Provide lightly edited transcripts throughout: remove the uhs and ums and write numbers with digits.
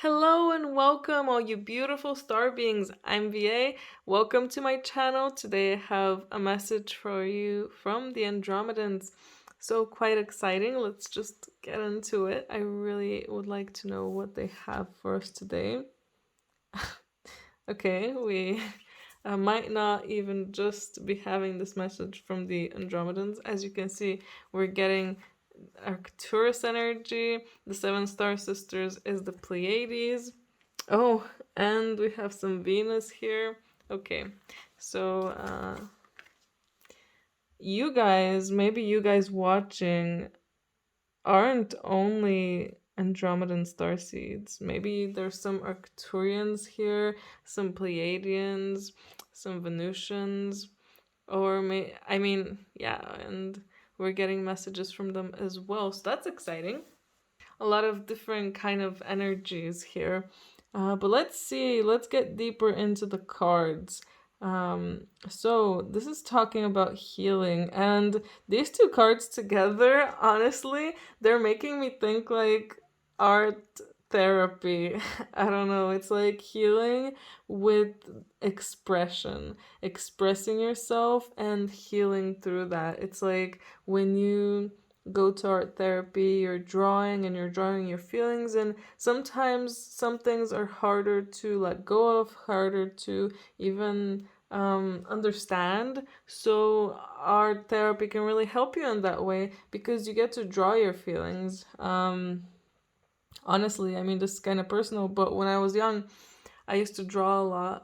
Hello and welcome, all you beautiful star beings. I'm VA. Welcome to my channel. Today I have a message for you from the Andromedans. So, quite exciting. Let's just get into it. I really would like to know what they have for us today. Okay, we might not even just be having this message from the Andromedans. As you can see, we're getting Arcturus energy. The seven star sisters is the Pleiades. Oh, and we have some Venus here. Okay, so maybe you guys watching aren't only Andromedan starseeds. Maybe there's some Arcturians here, some Pleiadians, some Venusians, or yeah, and we're getting messages from them as well. So that's exciting. A lot of different kind of energies here. But let's get deeper into the cards. So this is talking about healing, and these two cards together, honestly, they're making me think like art therapy. I don't know, it's like healing with expression, expressing yourself and healing through that. It's like when you go to art therapy, you're drawing and you're drawing your feelings, and sometimes some things are harder to let go of, harder to even understand. So art therapy can really help you in that way because you get to draw your feelings. Honestly, I mean, this is kind of personal, but when I was young, I used to draw a lot,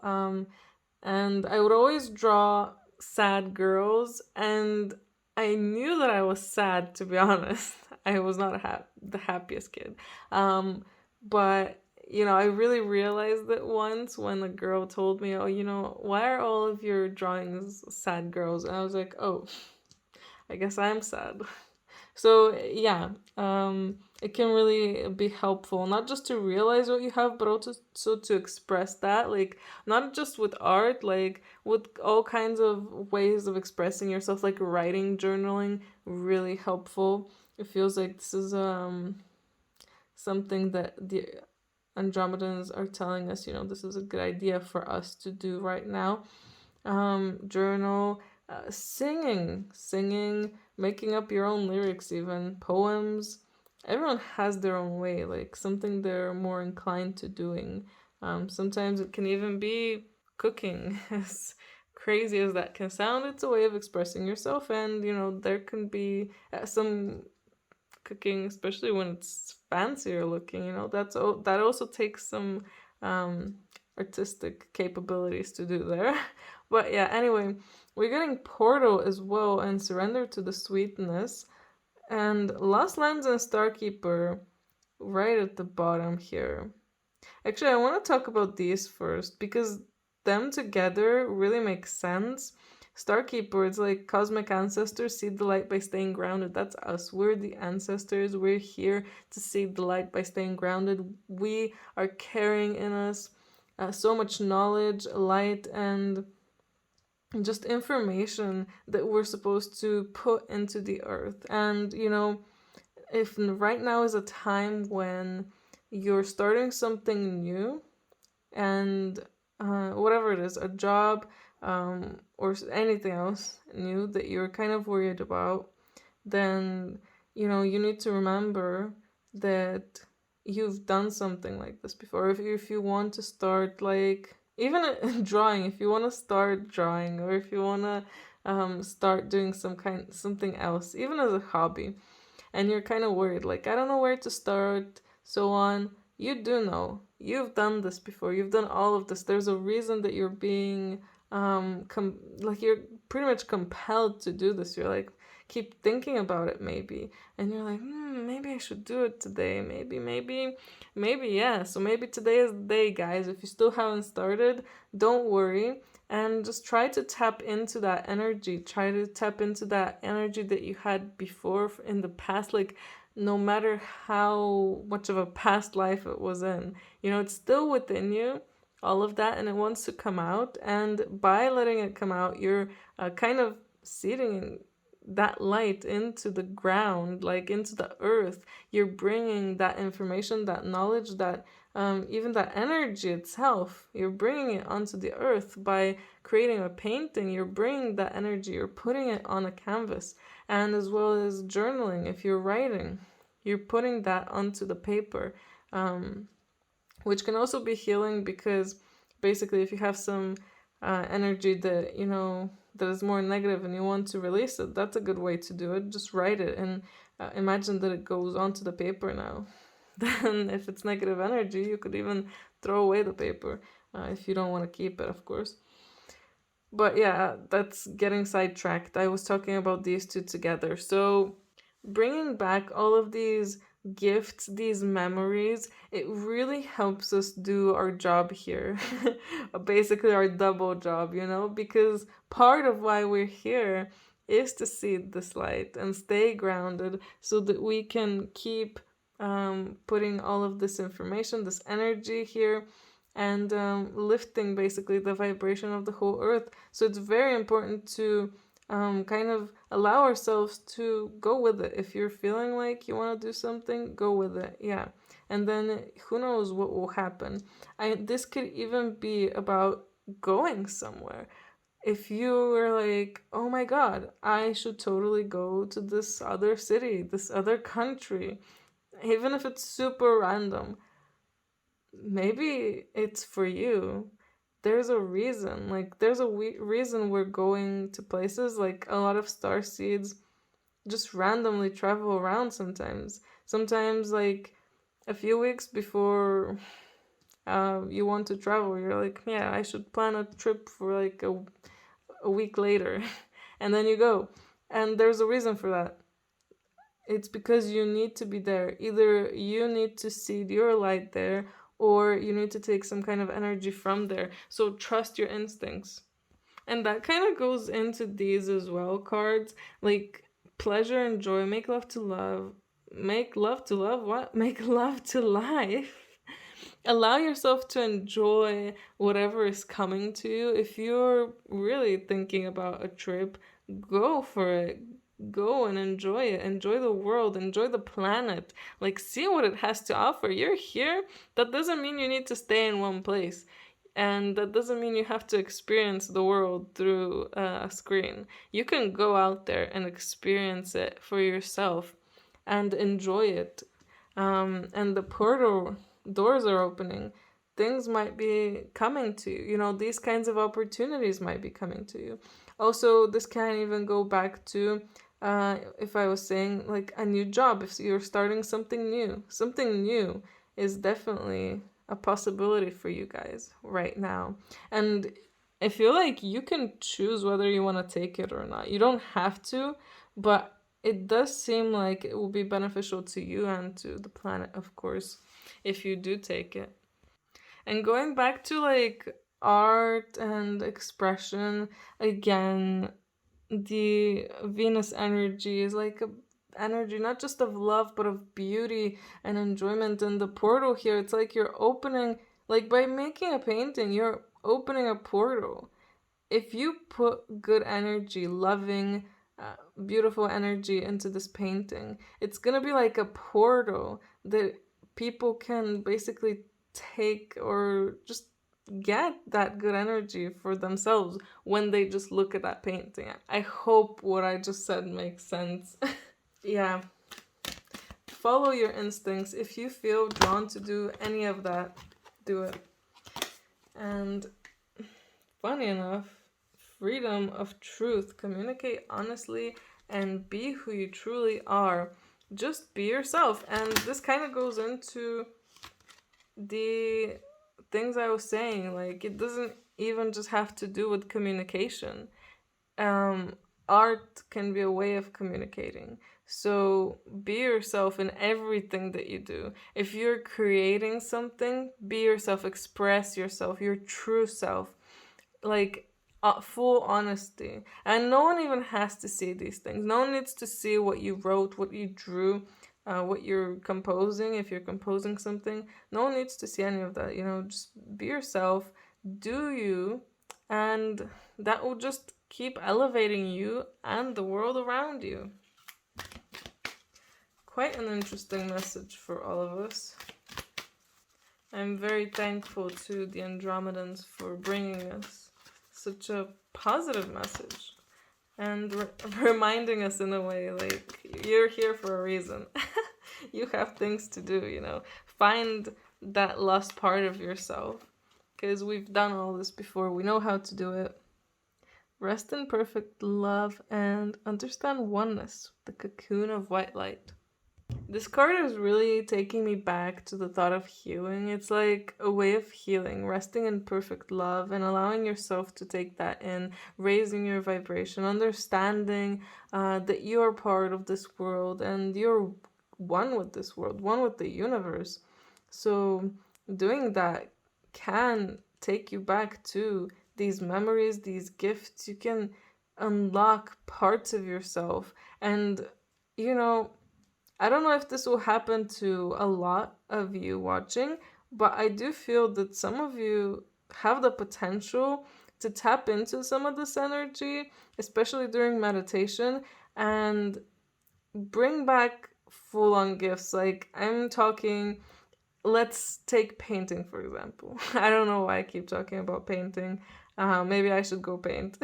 and I would always draw sad girls, and I knew that I was sad, to be honest. I was not the happiest kid. But, I really realized it once when a girl told me, oh, why are all of your drawings sad girls? And I was like, oh, I guess I'm sad. So yeah, it can really be helpful not just to realize what you have, but also so to express that, like not just with art, like with all kinds of ways of expressing yourself, like writing, journaling, really helpful. It feels like this is something that the Andromedans are telling us, this is a good idea for us to do right now. Journal, singing, making up your own lyrics, even poems. Everyone has their own way, like something they're more inclined to doing. Sometimes it can even be cooking, as crazy as that can sound. It's a way of expressing yourself, and there can be some cooking, especially when it's fancier looking. That also takes some artistic capabilities to do there. But yeah, anyway, we're getting Portal as well, and Surrender to the Sweetness, and Lost Lands and Starkeeper right at the bottom here. Actually, I want to talk about these first because them together really makes sense. Starkeeper, it's like cosmic ancestors see the light by staying grounded. That's us. We're the ancestors. We're here to see the light by staying grounded. We are carrying in us so much knowledge, light, and just information that we're supposed to put into the earth. And, if right now is a time when you're starting something new, and whatever it is, a job, or anything else new that you're kind of worried about, then you need to remember that you've done something like this before. If you want to start, like, even drawing, if you want to start drawing, or if you want to start doing something else, even as a hobby, and you're kind of worried, like, I don't know where to start, so on, you do know. You've done this before. You've done all of this. There's a reason that you're being like, you're pretty much compelled to do this. You're like, keep thinking about it, maybe, and you're like, maybe I should do it today. Maybe, yeah. So maybe today is the day, guys. If you still haven't started, don't worry, and just try to tap into that energy. Try to tap into that energy that you had before in the past, like, no matter how much of a past life it was in, it's still within you, all of that, and it wants to come out. And by letting it come out, you're kind of seeding that light into the ground, like into the earth. You're bringing that information, that knowledge, that even that energy itself, you're bringing it onto the earth by creating a painting. You're bringing that energy, you're putting it on a canvas. And as well as journaling, if you're writing, you're putting that onto the paper, which can also be healing, because basically if you have some energy that, you know, that is more negative and you want to release it, that's a good way to do it. Just write it and imagine that it goes onto the paper now. Then if it's negative energy, you could even throw away the paper if you don't want to keep it, of course. But yeah, that's getting sidetracked. I was talking about these two together. So bringing back all of these gifts, these memories, it really helps us do our job here. Basically, our double job, you know, because part of why we're here is to see this light and stay grounded so that we can keep putting all of this information, this energy here, and lifting basically the vibration of the whole earth. So it's very important to kind of allow ourselves to go with it. If you're feeling like you want to do something, go with it. Yeah. And then who knows what will happen. This could even be about going somewhere. If you were like, oh my God, I should totally go to this other city, this other country, even if it's super random, maybe it's for you. There's a reason. Like, there's a reason we're going to places. Like, a lot of star seeds just randomly travel around sometimes. Sometimes, like, a few weeks before you want to travel, you're like, yeah, I should plan a trip for like a week later. And then you go. And there's a reason for that. It's because you need to be there. Either you need to seed your light there, or you need to take some kind of energy from there. So trust your instincts. And that kind of goes into these as well cards, like pleasure and joy, make love to love, make love to love, what? Make love to life. Allow yourself to enjoy whatever is coming to you. If you're really thinking about a trip, go for it. Go and enjoy it. Enjoy the world. Enjoy the planet. Like, see what it has to offer. You're here. That doesn't mean you need to stay in one place. And that doesn't mean you have to experience the world through a screen. You can go out there and experience it for yourself and enjoy it. And the portal doors are opening. Things might be coming to you. You know, these kinds of opportunities might be coming to you. Also, this can even go back to if I was saying like a new job, if you're starting something new is definitely a possibility for you guys right now. And I feel like you can choose whether you want to take it or not. You don't have to, but it does seem like it will be beneficial to you and to the planet, of course, if you do take it. And going back to like art and expression, again, the Venus energy is like a energy not just of love but of beauty and enjoyment. And the portal here, it's like you're opening, like by making a painting, you're opening a portal. If you put good energy, loving, beautiful energy into this painting, it's gonna be like a portal that people can basically take or just get that good energy for themselves when they just look at that painting. I hope what I just said makes sense. Yeah. Follow your instincts. If you feel drawn to do any of that, do it. And funny enough, freedom of truth. Communicate honestly and be who you truly are. Just be yourself. And this kind of goes into the things I was saying. Like, it doesn't even just have to do with communication. Art can be a way of communicating. So be yourself in everything that you do. If you're creating something, be yourself, express yourself, your true self. Like, full honesty. And no one even has to see these things. No one needs to see what you wrote, what you drew, what you're composing. If you're composing something, no one needs to see any of that. You know, just be yourself, do you, and that will just keep elevating you and the world around you. Quite an interesting message for all of us. I'm very thankful to the Andromedans for bringing us such a positive message and reminding us in a way like you're here for a reason. You have things to do, you know. Find that lost part of yourself because we've done all this before. We know how to do it. Rest in perfect love and understand oneness, the cocoon of white light. This card is really taking me back to the thought of healing. It's like a way of healing, resting in perfect love and allowing yourself to take that in, raising your vibration, understanding that you're part of this world and you're one with this world, one with the universe. So, doing that can take you back to these memories, these gifts. You can unlock parts of yourself. And, you know, I don't know if this will happen to a lot of you watching, but I do feel that some of you have the potential to tap into some of this energy, especially during meditation, and bring back full on gifts. Like, I'm talking, let's take painting, for example. I don't know why I keep talking about painting. Maybe I should go paint.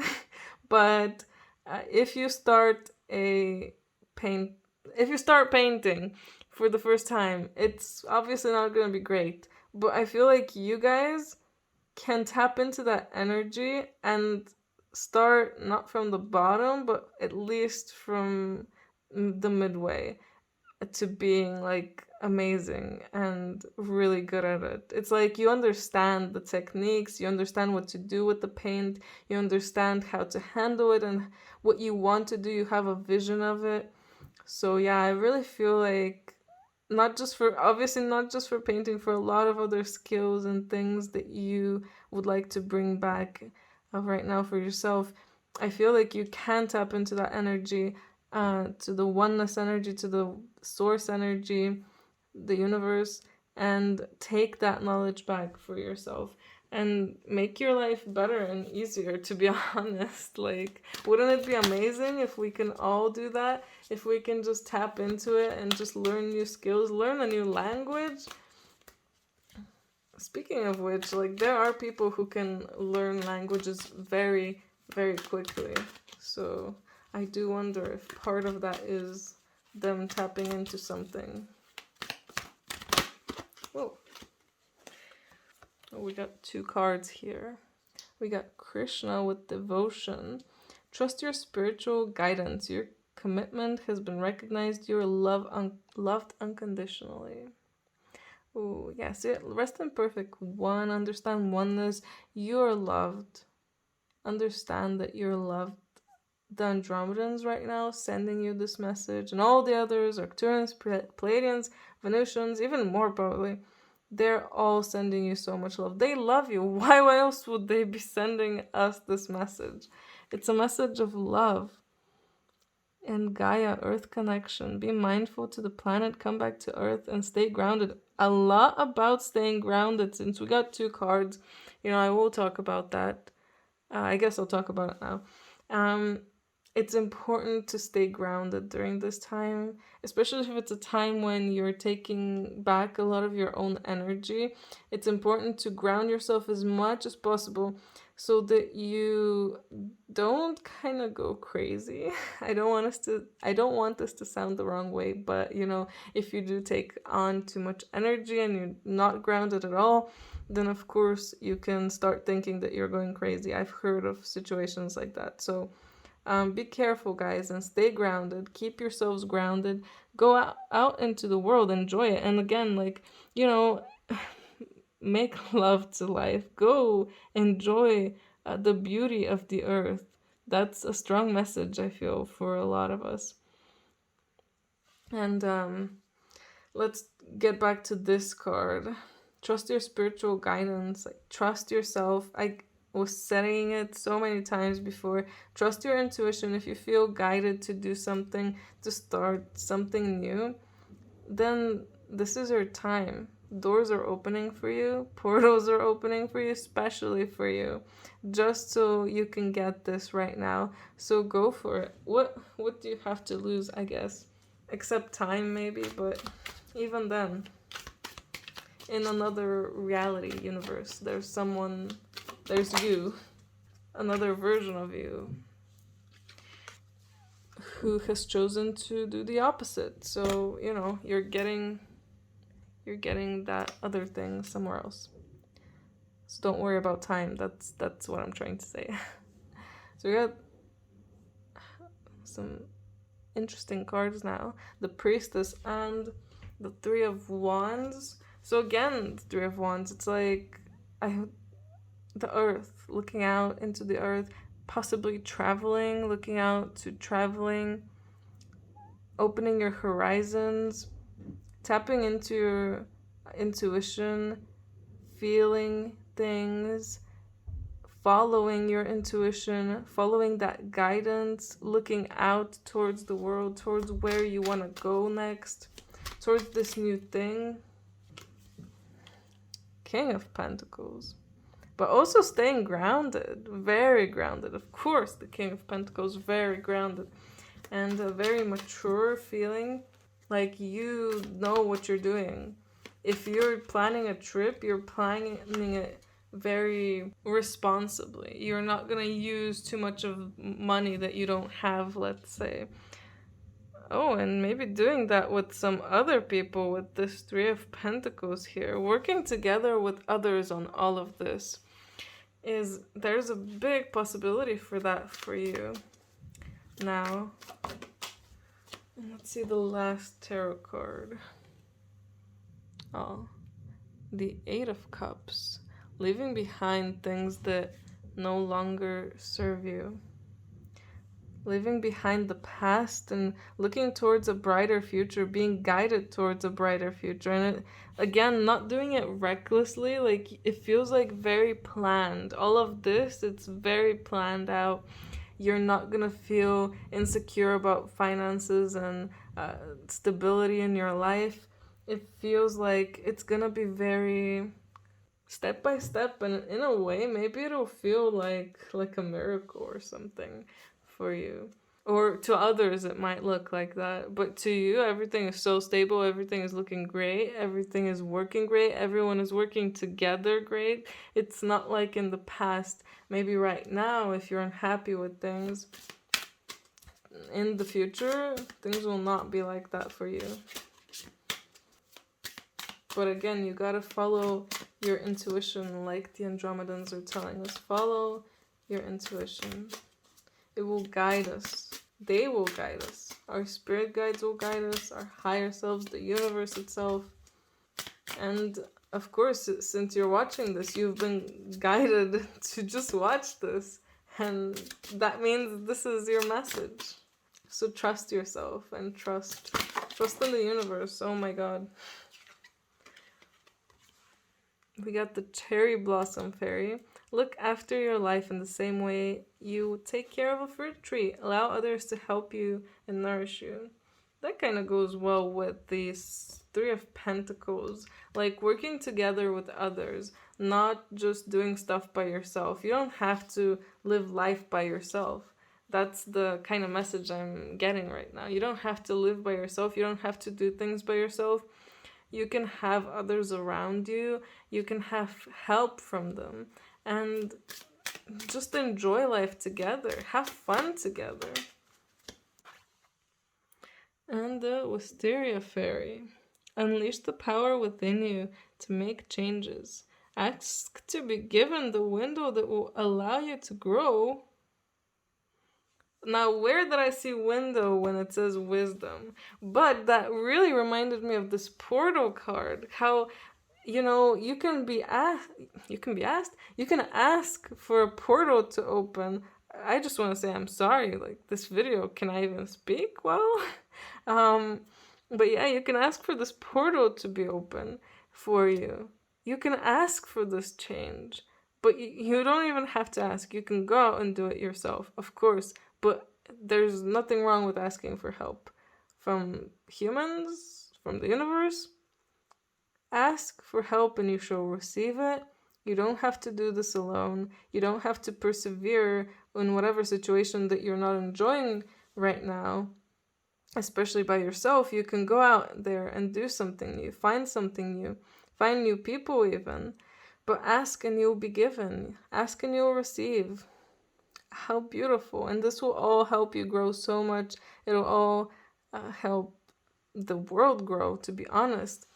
But if you start a paint if you start painting for the first time, it's obviously not going to be great. But I feel like you guys can tap into that energy and start not from the bottom, but at least from the midway to being like amazing and really good at it. It's like you understand the techniques, you understand what to do with the paint, you understand how to handle it and what you want to do, you have a vision of it. So yeah, I really feel like not just for obviously not just for painting, for a lot of other skills and things that you would like to bring back right now for yourself. I feel like you can tap into that energy, to the oneness energy, to the source energy, the universe, and take that knowledge back for yourself and make your life better and easier, to be honest. Like, wouldn't it be amazing if we can all do that? If we can just tap into it and just learn new skills, learn a new language. Speaking of which, like, there are people who can learn languages very, very quickly. So I do wonder if part of that is them tapping into something. Whoa. Oh, we got 2 cards here. We got Krishna with devotion. Trust your spiritual guidance. Your commitment has been recognized. You are loved unconditionally. Oh, yeah. So rest in perfect one. Understand oneness. You are loved. Understand that you're loved. The Andromedans right now sending you this message, and all the others, Arcturians, Pleiadians, Venusians, even more probably. They're all sending you so much love. They love you. Why else would they be sending us this message? It's a message of love. And Gaia, Earth connection. Be mindful to the planet, come back to Earth, and stay grounded. A lot about staying grounded, since we got 2 cards. You know, I will talk about that. I guess I'll talk about it now. It's important to stay grounded during this time, especially if it's a time when you're taking back a lot of your own energy. It's important to ground yourself as much as possible so that you don't kind of go crazy. I don't want this to sound the wrong way, but you know, if you do take on too much energy and you're not grounded at all, then of course you can start thinking that you're going crazy. I've heard of situations like that. So be careful, guys, and stay grounded. Keep yourselves grounded. Go out into the world, enjoy it. And again, like, you know, make love to life. Go enjoy the beauty of the earth. That's a strong message, I feel, for a lot of us. And let's get back to this card. Trust your spiritual guidance. Like, trust yourself. I was saying it so many times before. Trust your intuition. If you feel guided to do something, to start something new, then this is your time. Doors are opening for you. Portals are opening for you, especially for you, just so you can get this right now. So go for it. What do you have to lose, I guess? Except time, maybe, but even then. in another reality universe. There's you, another version of you, who has chosen to do the opposite. So, you're getting that other thing somewhere else. So don't worry about time. That's what I'm trying to say. So we got some interesting cards now. The Priestess and the Three of Wands. So again, the Three of Wands, it's like the earth, looking out into the earth, possibly traveling, looking out to traveling, opening your horizons, tapping into your intuition, feeling things, following your intuition, following that guidance, looking out towards the world, towards where you want to go next, towards this new thing. King of Pentacles. But also staying grounded, very grounded. Of course, the King of Pentacles, very grounded. And a very mature feeling, like you know what you're doing. If you're planning a trip, you're planning it very responsibly. You're not going to use too much of money that you don't have, let's say. Oh, and maybe doing that with some other people with this Three of Pentacles here. Working together with others on all of this. There's a big possibility for that for you. Now, let's see the last tarot card. Oh, the Eight of Cups. Leaving behind things that no longer serve you. Leaving behind the past and looking towards a brighter future, being guided towards a brighter future. And again, not doing it recklessly, like it feels like very planned. All of this, it's very planned out. You're not gonna feel insecure about finances and stability in your life. It feels like it's gonna be very step by step, and in a way, maybe it'll feel like a miracle or something for you. Or to others, it might look like that. But to you, everything is so stable. Everything is looking great. Everything is working great. Everyone is working together great. It's not like in the past. Maybe right now, if you're unhappy with things, in the future, things will not be like that for you. But again, you gotta follow your intuition, like the Andromedans are telling us. Follow your intuition. It will guide us. They will guide us. Our spirit guides will guide us, our higher selves, the universe itself. And of course, since you're watching this, you've been guided to just watch this. And that means this is your message. So trust yourself and trust in the universe. Oh my God. We got the Cherry Blossom Fairy. Look after your life in the same way you take care of a fruit tree. Allow others to help you and nourish you. That kind of goes well with these Three of Pentacles. Like working together with others, not just doing stuff by yourself. You don't have to live life by yourself. That's the kind of message I'm getting right now. You don't have to live by yourself. You don't have to do things by yourself. You can have others around you. You can have help from them. And just enjoy life together. Have fun together. And the Wisteria Fairy. Unleash the power within you to make changes. Ask to be given the window that will allow you to grow. Now, where did I see window when it says wisdom? But that really reminded me of this portal card. How, you can ask for a portal to open. I just want to say I'm sorry. Like, this video, can I even speak well? But yeah, you can ask for this portal to be open for you. You can ask for this change. But you don't even have to ask. You can go out and do it yourself, of course. But there's nothing wrong with asking for help from humans, from the universe. Ask for help and you shall receive it. You don't have to do this alone. You don't have to persevere in whatever situation that you're not enjoying right now, especially by yourself. You can go out there and do something new, find something new, find new people even. But ask and you'll be given. Ask and you'll receive. How beautiful. And this will all help you grow so much. It'll all help the world grow, to be honest.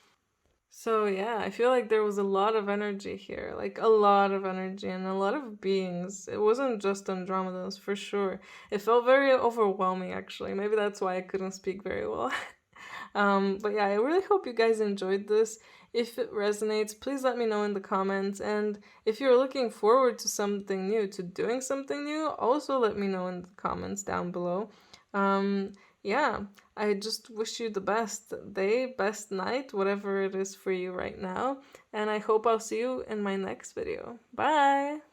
So yeah, I feel like there was a lot of energy here, like a lot of energy and a lot of beings. It wasn't just Andromedans, for sure. It felt very overwhelming, actually. Maybe that's why I couldn't speak very well. But yeah, I really hope you guys enjoyed this. If it resonates, please let me know in the comments. And if you're looking forward to something new, to doing something new, also let me know in the comments down below. Yeah, I just wish you the best day, best night, whatever it is for you right now. And I hope I'll see you in my next video. Bye!